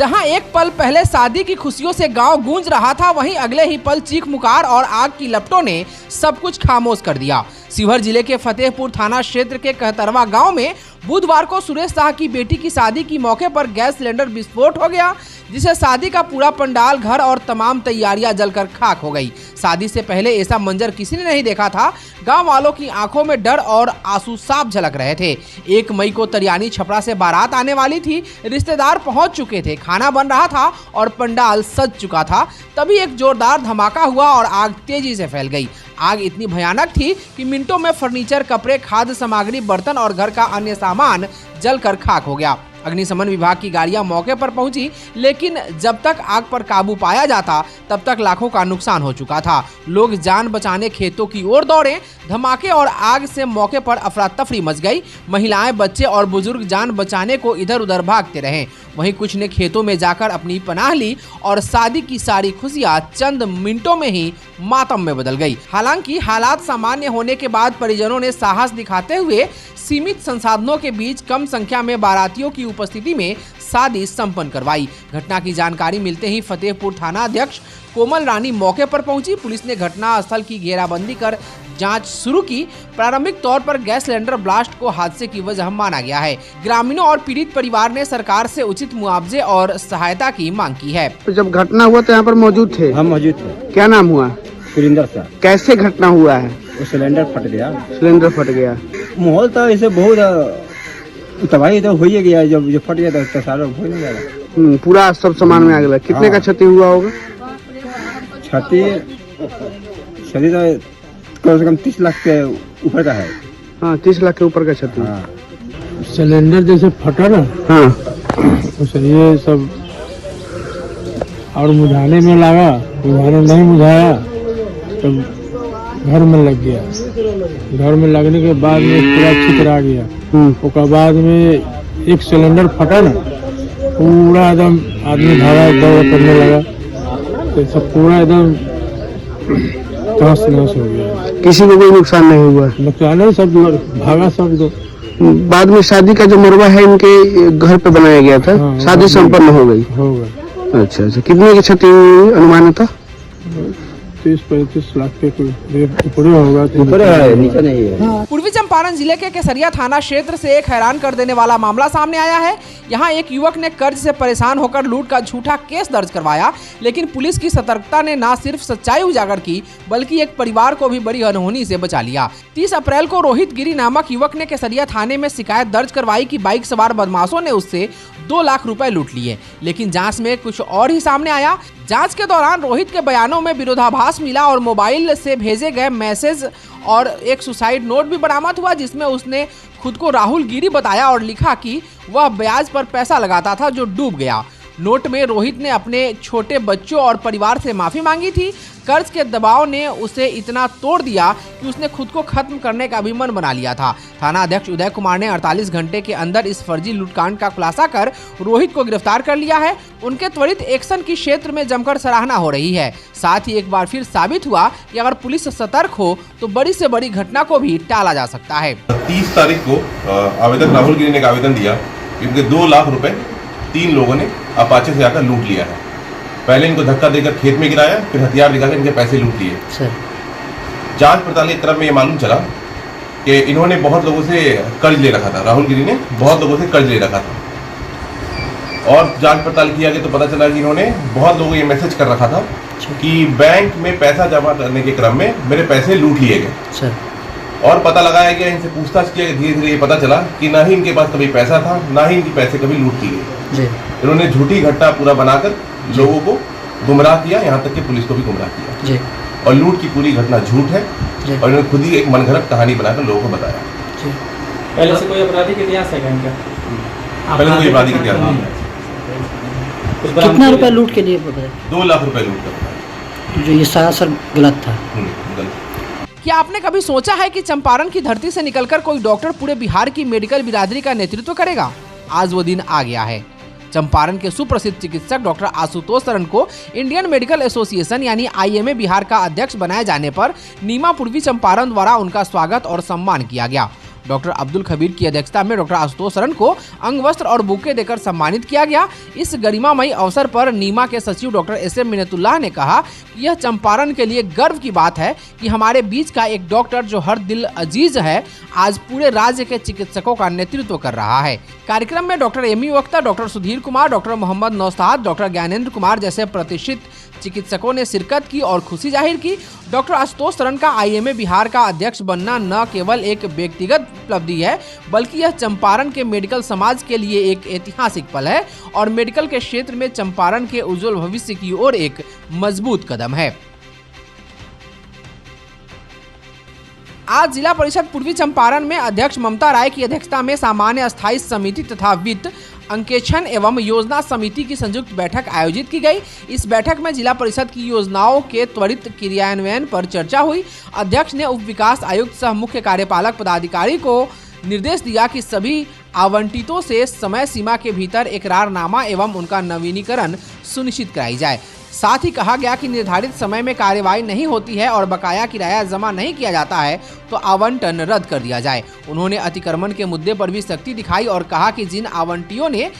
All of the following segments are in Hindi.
जहां एक पल पहले शादी की खुशियों से गांव गूंज रहा था, वहीं अगले ही पल चीख मुकार और आग की लपटों ने सब कुछ खामोश कर दिया। शिवहर जिले के फतेहपुर थाना क्षेत्र के कहतरवा गांव में बुधवार को सुरेश शाह की बेटी की शादी की मौके पर गैस सिलेंडर विस्फोट हो गया, जिसे शादी का पूरा पंडाल, घर और तमाम तैयारियां जलकर खाक हो गई। शादी से पहले ऐसा मंजर किसी ने नहीं देखा था। गांव वालों की आंखों में डर और आंसू साफ झलक रहे थे। 1 मई को तरियानी छपरा से बारात आने वाली थी, रिश्तेदार पहुंच चुके थे, खाना बन रहा था और पंडाल सज चुका था। तभी एक जोरदार धमाका हुआ और आग तेजी से फैल गई। आग इतनी भयानक थी कि मिनटों में फर्नीचर, कपड़े, खाद्य सामग्री, बर्तन और घर का अन्य सामान जलकर खाक हो गया। अग्निशमन विभाग की गाड़ियां मौके पर पहुंची, लेकिन जब तक आग पर काबू पाया जाता तब तक लाखों का नुकसान हो चुका था। लोग जान बचाने खेतों की ओर दौड़े। धमाके और आग से मौके पर अफरा तफरी मच गई। महिलाएं, बच्चे और बुजुर्ग जान बचाने को इधर उधर भागते रहे। वहीं कुछ ने खेतों में जाकर अपनी पनाह ली और शादी की सारी खुशियां चंद मिनटों में ही मातम में बदल गई। हालांकि हालात सामान्य होने के बाद परिजनों ने साहस दिखाते हुए सीमित संसाधनों के बीच कम संख्या में बारातियों की उपस्थिति में शादी संपन्न करवाई। घटना की जानकारी मिलते ही फतेहपुर थाना अध्यक्ष कोमल रानी मौके पर पहुंची। पुलिस ने घटना स्थल की घेराबंदी कर जांच शुरू की। प्रारंभिक तौर पर गैस सिलेंडर ब्लास्ट को हादसे की वजह माना गया है। ग्रामीणों और पीड़ित परिवार ने सरकार से उचित मुआवजे और सहायता की मांग की है। तो जब घटना हुआ तो यहाँ पर मौजूद थे? हम मौजूद थे। क्या नाम हुआ? सुरेंद्र शाह। कैसे घटना हुआ है? वो सिलेंडर फट गया। सिलेंडर फट गया। माहौल था ऐसे बहुत तबाही तो हो ही गया। जब फट गया तो सारा हो नहीं गया। पूरा सब सामान में आग लगा। कितने का क्षति हुआ होगा? क्षति तो कम से कम 30 लाख के ऊपर का है। हाँ, 30 लाख के ऊपर का क्षति। हाँ। सिलेंडर जैसे फटा ना, हाँ, तो ये सब और मुझाने में लगा, मुझाने नहीं मुझाया तो घर में लग गया। घर में लगने के बाद में पूरा छितरा गया। उसके बाद में एक सिलेंडर फटा ना, पूरा एकदम आदमी भागा दौड़ करने लगा, तो सब पूरा एकदम तहस नहस हो गया। किसी को कोई नुकसान नहीं हुआ? नुकसान है, सब भागा सब दो। बाद में शादी का जो मरवा है इनके घर पे बनाया गया था। हाँ, शादी संपन्न हो गई। अच्छा अच्छा। कितने की क्षति हुई अनुमान था? 30-35 लाख के ऊपर होगा। ऊपर है, नीचे नहीं है। पूर्वी चंपारण जिले के केसरिया थाना क्षेत्र से एक हैरान कर देने वाला मामला सामने आया है। यहां एक युवक ने कर्ज से परेशान होकर लूट का झूठा केस दर्ज करवाया, लेकिन पुलिस की सतर्कता ने न सिर्फ सच्चाई उजागर की बल्कि एक परिवार को भी बड़ी अनहोनी से बचा लिया। 30 अप्रैल को रोहित गिरी नामक युवक ने केसरिया थाने में शिकायत दर्ज करवाई कि बाइक सवार बदमाशों ने उससे 2 लाख रुपए लूट लिए, लेकिन जांच में कुछ और ही सामने आया। जांच के दौरान रोहित के बयानों में विरोधाभास मिला और मोबाइल से भेजे गए मैसेज और एक सुसाइड नोट भी बरामद हुआ, जिसमें उसने खुद को राहुल गिरी बताया और लिखा कि वह ब्याज पर पैसा लगाता था जो डूब गया। नोट में रोहित ने अपने छोटे बच्चों और परिवार से माफी मांगी थी। कर्ज के दबाव ने उसे इतना तोड़ दिया कि उसने खुद को खत्म करने का भी मन बना लिया था। थाना अध्यक्ष उदय कुमार ने 48 घंटे के अंदर इस फर्जी लूटकांड का खुलासा कर रोहित को गिरफ्तार कर लिया है। उनके त्वरित एक्शन की क्षेत्र में जमकर सराहना हो रही है। साथ ही एक बार फिर साबित हुआ कि अगर पुलिस सतर्क हो तो बड़ी से बड़ी घटना को भी टाला जा सकता है। 30 तारीख को आवेदक राहुल गिरी ने एक आवेदन दिया, इनके 2 लाख रुपए 3 लोगों ने अपाचे से आकर लूट लिया है। पहले इनको धक्का देकर खेत में गिराया, फिर हथियार दिखाकर इनके पैसे लूट लिए। जांच पड़ताल के क्रम में ये मालूम चला कि इन्होंने बहुत लोगों से कर्ज ले रखा था। राहुल गिरी ने बहुत लोगों से कर्ज ले रखा था और जांच पड़ताल किया गया तो पता चला कि इन्होंने बहुत लोगों को ये मैसेज कर रखा था कि बैंक में पैसा जमा करने के क्रम में मेरे पैसे लूट लिए गए। और पता लगाया गया, इनसे पूछताछ किया, धीरे धीरे ये पता चला कि ना ही इनके पास कभी पैसा था, ना ही इनके पैसे कभी लूट किए। इन्होंने झूठी घटना पूरा बनाकर लोगों को गुमराह किया, यहाँ तक कि पुलिस को भी गुमराह किया। और लूट की पूरी घटना झूठ है और इन्होंने खुद ही एक मनगढ़ंत कहानी बनाकर लोगों को बताया। पहले से कोई आपराधिक इतिहास है इनका? पहले कोई आपराधिक इतिहास नहीं है। कितना रुपया लूट के लिए? 2 लाख रुपए लूट कर, जो ये सरासर गलत था। क्या आपने कभी सोचा है कि चंपारण की धरती से निकलकर कोई डॉक्टर पूरे बिहार की मेडिकल बिरादरी का नेतृत्व करेगा? आज वो दिन आ गया है। चंपारण के सुप्रसिद्ध चिकित्सक डॉक्टर आशुतोष शरण को इंडियन मेडिकल एसोसिएशन यानी IMA बिहार का अध्यक्ष बनाए जाने पर नीमा पूर्वी चंपारण द्वारा उनका स्वागत और सम्मान किया गया। डॉक्टर अब्दुल खबीर की अध्यक्षता में डॉक्टर आशुतोष शरण को अंग वस्त्र और बुके देकर सम्मानित किया गया। इस गरिमामयी अवसर पर नीमा के सचिव डॉक्टर एस.एम. मिन्नतुल्लाह ने कहा कि यह चंपारण के लिए गर्व की बात है कि हमारे बीच का एक डॉक्टर जो हर दिल अजीज है, आज पूरे राज्य के चिकित्सकों का नेतृत्व कर रहा है। कार्यक्रम में doctor M U. Akhtar, doctor Sudhir Kumar, doctor Mohammad Naushad, doctor Gyanendra Kumar जैसे प्रतिष्ठित चिकित्सकों ने शिरकत की और खुशी जाहिर की। डॉक्टर आशुतोष शरण का आईएमए बिहार का अध्यक्ष बनना न केवल एक व्यक्तिगत उपलब्धि है, बल्कि यह चंपारण के मेडिकल समाज के लिए एक ऐतिहासिक पल है और मेडिकल के क्षेत्र में चंपारण के उज्जवल भविष्य की ओर एक मजबूत कदम है। आज जिला परिषद पूर्वी चंपारण में अध्यक्ष ममता राय की अध्यक्षता में सामान्य अस्थायी समिति तथा वित्त अंकेक्षण एवं योजना समिति की संयुक्त बैठक आयोजित की गई। इस बैठक में जिला परिषद की योजनाओं के त्वरित क्रियान्वयन पर चर्चा हुई। अध्यक्ष ने उप विकास आयुक्त सह मुख्य कार्यपालक पदाधिकारी को निर्देश दिया कि सभी आवंटितों से समय सीमा के भीतर इकरारनामा एवं उनका नवीनीकरण सुनिश्चित कराई जाए। साथ ही कहा गया कि निर्धारित समय में कार्यवाही नहीं होती है और बकाया किराया जमा नहीं किया जाता है तो आवंटन रद्द कर दिया जाए। उन्होंने अतिक्रमण के मुद्दे पर भी सख्ती दिखाई और कहा कि जिन आवंटियों ने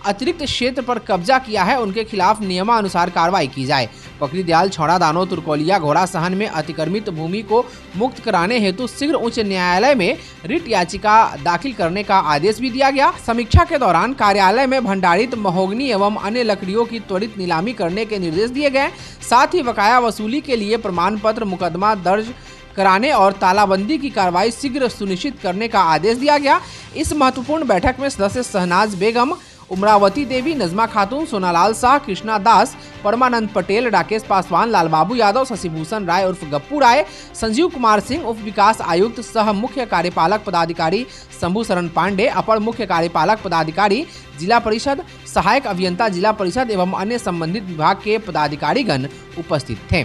अतिरिक्त क्षेत्र पर कब्जा किया है उनके खिलाफ नियमानुसार कार्रवाई की जाए। पकड़ी दयाल, छौड़ा दानो, तुरकोलिया, घोड़ा सहन में अतिक्रमित भूमि को मुक्त कराने हेतु शीघ्र उच्च न्यायालय में रिट याचिका दाखिल करने का आदेश भी दिया गया। समीक्षा के दौरान कार्यालय में भंडारित महोगनी एवं अन्य लकड़ियों की त्वरित नीलामी करने के निर्देश दिए गए। साथ ही बकाया वसूली के लिए प्रमाण पत्र मुकदमा दर्ज कराने और तालाबंदी की कार्रवाई शीघ्र सुनिश्चित करने का आदेश दिया गया। इस महत्वपूर्ण बैठक में सदस्य शहनाज बेगम, उमरावती देवी, नजमा खातून, सोनालाल शाह, कृष्णा दास, परमानंद पटेल, राकेश पासवान, लालबाबू यादव, शशिभूषण राय उर्फ गप्पू राय, संजीव कुमार सिंह, उप विकास आयुक्त सह मुख्य कार्यपालक पदाधिकारी शंभू शरण पांडे, अपर मुख्य कार्यपालक पदाधिकारी जिला परिषद, सहायक अभियंता जिला परिषद एवं अन्य संबंधित विभाग के पदाधिकारीगण उपस्थित थे।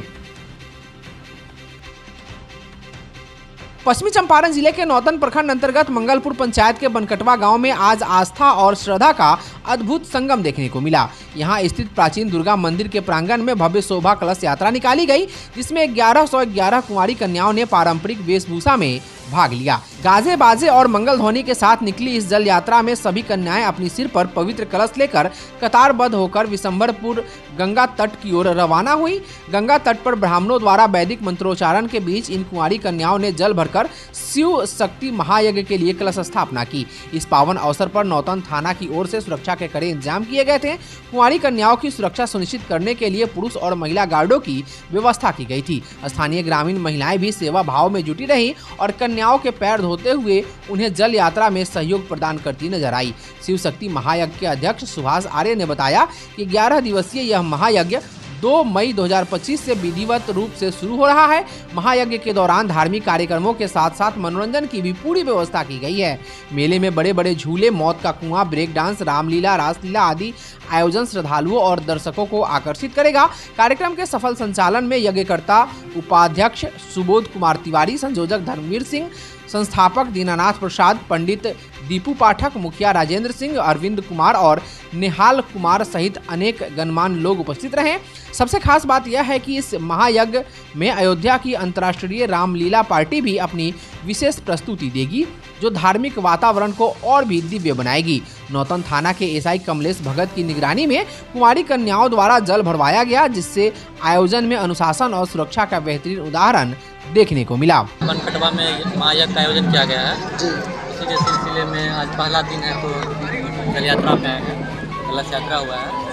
पश्चिमी चंपारण जिले के नौतन प्रखंड अंतर्गत मंगलपुर पंचायत के बनकटवा गांव में आज आस्था और श्रद्धा का अद्भुत संगम देखने को मिला। यहां स्थित प्राचीन दुर्गा मंदिर के प्रांगण में भव्य शोभा कलश यात्रा निकाली गई, जिसमें 1111 कुंवारी कन्याओं ने पारंपरिक वेशभूषा में भाग लिया। गाजे बाजे और मंगल ध्वनि के साथ निकली इस जल यात्रा में सभी कन्याएं अपनी सिर पर पवित्र कलश लेकर कतारबद्ध होकर विशंबरपुर गंगा तट की ओर रवाना हुई। गंगा तट पर ब्राह्मणों द्वारा वैदिक मंत्रोच्चारण के बीच इन कुंवारी कन्याओं ने जल भरकर शिव शक्ति महायज्ञ के लिए कलश स्थापना की। इस पावन अवसर पर नौतन थाना की ओर से सुरक्षा के कड़े इंतजाम किए गए थे। कुंवारी कन्याओं की सुरक्षा सुनिश्चित करने के लिए पुरुष और महिला गार्डों की व्यवस्था की गई थी। स्थानीय ग्रामीण महिलाएं भी सेवा भाव में जुटी रही और कन्याओं के पैर धोते हुए उन्हें जल यात्रा में सहयोग प्रदान करती नजर आई। शिव शक्ति महायज्ञ के अध्यक्ष सुभाष आर्य ने बताया कि 11 दिवसीय यह महायज्ञ 2 मई 2025 से विधिवत रूप से शुरू हो रहा है। महायज्ञ के दौरान धार्मिक कार्यक्रमों के साथ साथ मनोरंजन की भी पूरी व्यवस्था की गई है। मेले में बड़े बड़े झूले, मौत का कुआं, ब्रेक डांस, रामलीला, रासलीला आदि आयोजन श्रद्धालुओं और दर्शकों को आकर्षित करेगा। कार्यक्रम के सफल संचालन में यज्ञकर्ता उपाध्यक्ष सुबोध कुमार तिवारी, संयोजक धर्मवीर सिंह, संस्थापक दीनानाथ प्रसाद, पंडित दीपू पाठक, मुखिया राजेंद्र सिंह, अरविंद कुमार और निहाल कुमार सहित अनेक गणमान्य लोग उपस्थित रहे। सबसे खास बात यह है कि इस महायज्ञ में अयोध्या की अंतर्राष्ट्रीय रामलीला पार्टी भी अपनी विशेष प्रस्तुति देगी, जो धार्मिक वातावरण को और भी दिव्य बनाएगी। नौतन थाना के एसआई कमलेश भगत की निगरानी में कुंवारी कन्याओं द्वारा जल भरवाया गया, जिससे आयोजन में अनुशासन और सुरक्षा का बेहतरीन उदाहरण देखने को मिला। बनकटवा में महायज्ञ का आयोजन किया गया है। इसी के सिलसिले में आज पहला दिन है तो जल यात्रा में आए हैं, कलश यात्रा हुआ है।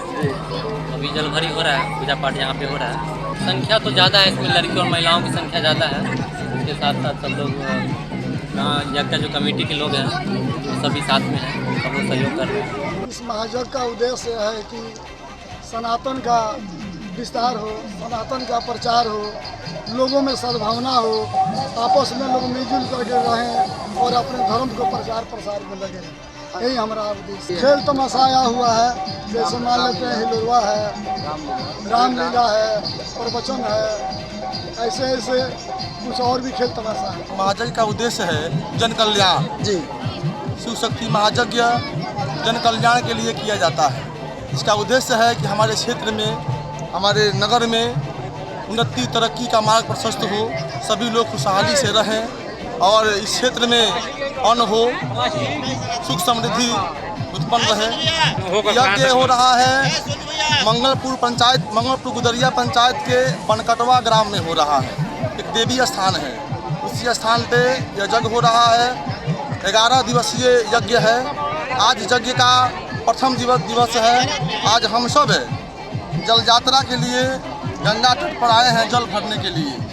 अभी जल भरी हो रहा है, पूजा पाठ यहाँ पे हो रहा है। संख्या तो ज़्यादा है, इसमें लड़कियों और महिलाओं की संख्या ज़्यादा है। इसके साथ साथ सब लोग यज्ञ का जो कमेटी के लोग हैं वो सभी साथ में हैं, सब लोग सहयोग कर रहे हैं। इस महायज्ञ का उद्देश्य है कि सनातन का विस्तार हो, सनातन का प्रचार हो, लोगों में सद्भावना हो, आपस में लोग मिलजुल करके रहें और अपने धर्म को प्रचार प्रसार में लगे रहें। यही हमारा उद्देश्य। खेल तमाशा आया हुआ है, जैसे मान लेते हैं हिलोरवा है, रामलीला है, प्रवचन है, ऐसे ऐसे कुछ और भी खेल तमाशा है। महायज्ञ का उद्देश्य है जन कल्याण। जी, शिव शक्ति महायज्ञ जन कल्याण के लिए किया जाता है। इसका उद्देश्य है कि हमारे क्षेत्र में, हमारे नगर में उन्नति तरक्की का मार्ग प्रशस्त हो, सभी लोग खुशहाली से रहें और इस क्षेत्र में अन्न हो, सुख समृद्धि उत्पन्न रहे। यज्ञ हो रहा है मंगलपुर पंचायत, मंगलपुर गुदरिया पंचायत के बनकटवा ग्राम में हो रहा है। एक देवी स्थान है, उसी स्थान पे यह यज्ञ हो रहा है। 11 दिवसीय यज्ञ है। आज यज्ञ का प्रथम दिवस है। आज हम सब जल यात्रा के लिए गंगा तट पर आए हैं जल भरने के लिए।